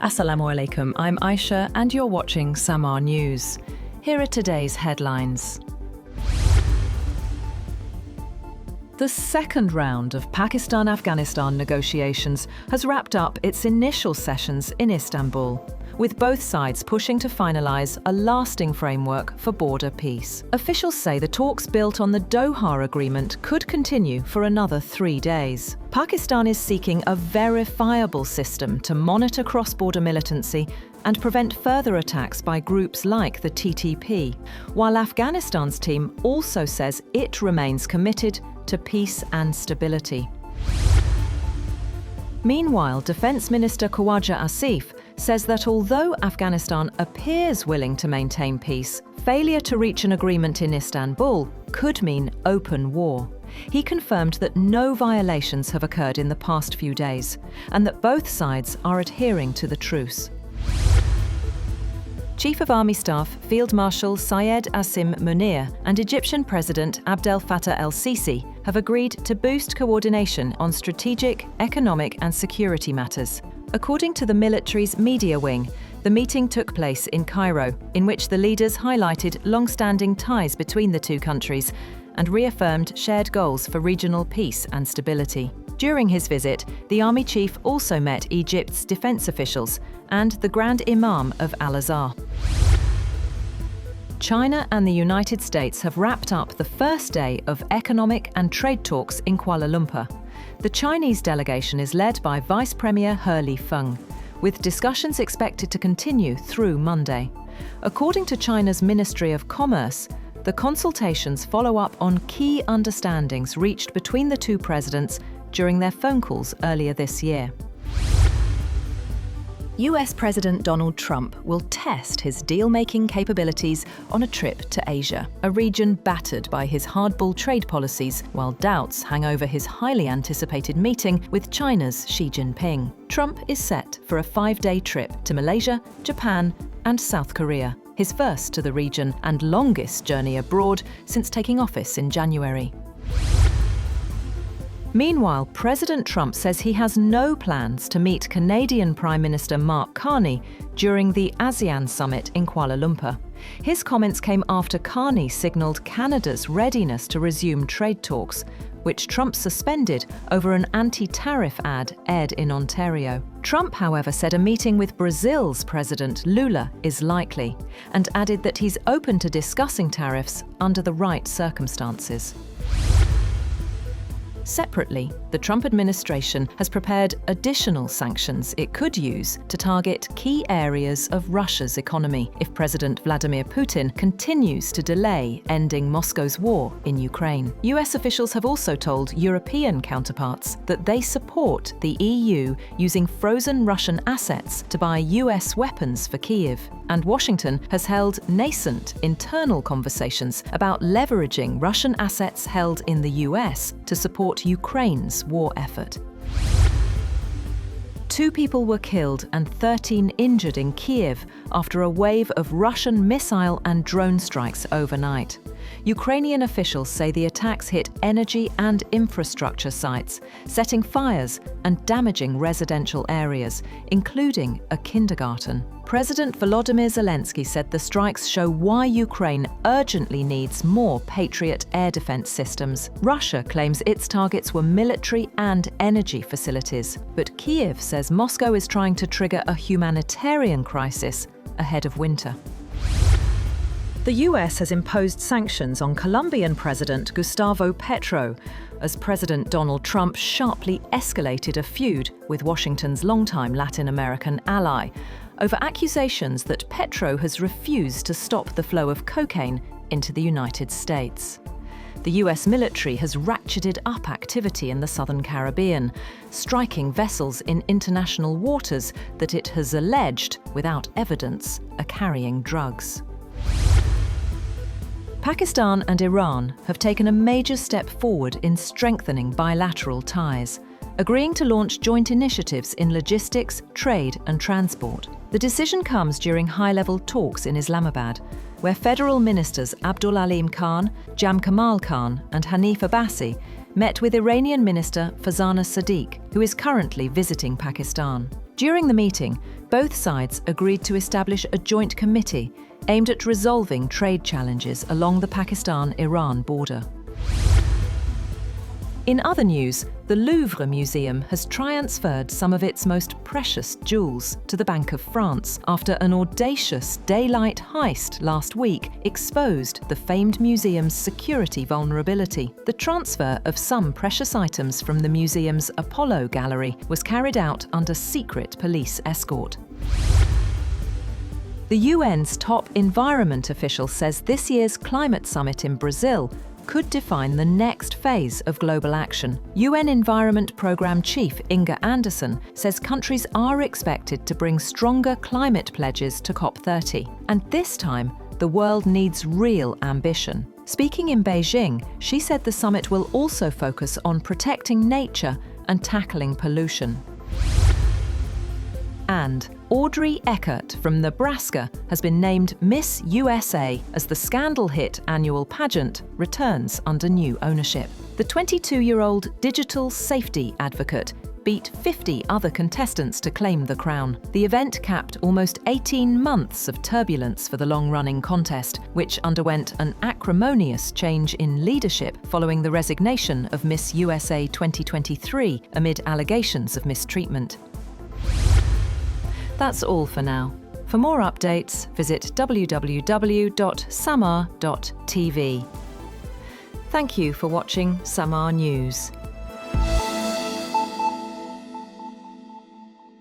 Assalamu alaikum, I'm Aisha and you're watching Samaa News. Here are today's headlines. The second round of Pakistan-Afghanistan negotiations has wrapped up its initial sessions in Istanbul, with both sides pushing to finalise a lasting framework for border peace. Officials say the talks built on the Doha agreement could continue for another 3 days. Pakistan is seeking a verifiable system to monitor cross-border militancy and prevent further attacks by groups like the TTP, while Afghanistan's team also says it remains committed to peace and stability. Meanwhile, Defence Minister Khawaja Asif says that although Afghanistan appears willing to maintain peace, failure to reach an agreement in Istanbul could mean open war. He confirmed that no violations have occurred in the past few days and that both sides are adhering to the truce. Chief of Army Staff Field Marshal Syed Asim Munir and Egyptian President Abdel Fattah el-Sisi have agreed to boost coordination on strategic, economic and security matters. According to the military's media wing, the meeting took place in Cairo, in which the leaders highlighted long-standing ties between the two countries and reaffirmed shared goals for regional peace and stability. During his visit, the army chief also met Egypt's defense officials and the Grand Imam of Al-Azhar. China and the United States have wrapped up the first day of economic and trade talks in Kuala Lumpur. The Chinese delegation is led by Vice Premier He Lifeng, with discussions expected to continue through Monday. According to China's Ministry of Commerce, the consultations follow up on key understandings reached between the two presidents during their phone calls earlier this year. US President Donald Trump will test his deal-making capabilities on a trip to Asia, a region battered by his hardball trade policies, while doubts hang over his highly anticipated meeting with China's Xi Jinping. Trump is set for a 5-day trip to Malaysia, Japan, and South Korea, his first to the region and longest journey abroad since taking office in January. Meanwhile, President Trump says he has no plans to meet Canadian Prime Minister Mark Carney during the ASEAN summit in Kuala Lumpur. His comments came after Carney signalled Canada's readiness to resume trade talks, which Trump suspended over an anti-tariff ad aired in Ontario. Trump, however, said a meeting with Brazil's President Lula is likely, and added that he's open to discussing tariffs under the right circumstances. Separately, the Trump administration has prepared additional sanctions it could use to target key areas of Russia's economy if President Vladimir Putin continues to delay ending Moscow's war in Ukraine. US officials have also told European counterparts that they support the EU using frozen Russian assets to buy US weapons for Kyiv. And Washington has held nascent internal conversations about leveraging Russian assets held in the US to support Ukraine's war effort. 2 people were killed and 13 injured in Kyiv after a wave of Russian missile and drone strikes overnight. Ukrainian officials say the attacks hit energy and infrastructure sites, setting fires and damaging residential areas, including a kindergarten. President Volodymyr Zelensky said the strikes show why Ukraine urgently needs more Patriot air defense systems. Russia claims its targets were military and energy facilities, but Kyiv says Moscow is trying to trigger a humanitarian crisis ahead of winter. The US has imposed sanctions on Colombian President Gustavo Petro as President Donald Trump sharply escalated a feud with Washington's longtime Latin American ally over accusations that Petro has refused to stop the flow of cocaine into the United States. The US military has ratcheted up activity in the Southern Caribbean, striking vessels in international waters that it has alleged, without evidence, are carrying drugs. Pakistan and Iran have taken a major step forward in strengthening bilateral ties, agreeing to launch joint initiatives in logistics, trade and transport. The decision comes during high-level talks in Islamabad, where federal ministers Abdul Alim Khan, Jam Kamal Khan and Hanif Abbasi met with Iranian Minister Farzana Sadiq, who is currently visiting Pakistan. During the meeting, Both sides agreed to establish a joint committee aimed at resolving trade challenges along the Pakistan-Iran border. In other news, the Louvre Museum has transferred some of its most precious jewels to the Bank of France after an audacious daylight heist last week exposed the famed museum's security vulnerability. The transfer of some precious items from the museum's Apollo Gallery was carried out under secret police escort. The UN's top environment official says this year's climate summit in Brazil could define the next phase of global action. UN Environment Programme Chief Inga Anderson says countries are expected to bring stronger climate pledges to COP30. And this time, the world needs real ambition. Speaking in Beijing, she said the summit will also focus on protecting nature and tackling pollution. And Audrey Eckert from Nebraska has been named Miss USA as the scandal-hit annual pageant returns under new ownership. The 22-year-old digital safety advocate beat 50 other contestants to claim the crown. The event capped almost 18 months of turbulence for the long-running contest, which underwent an acrimonious change in leadership following the resignation of Miss USA 2023 amid allegations of mistreatment. That's all for now. For more updates, visit www.samaa.tv. Thank you for watching Samaa News.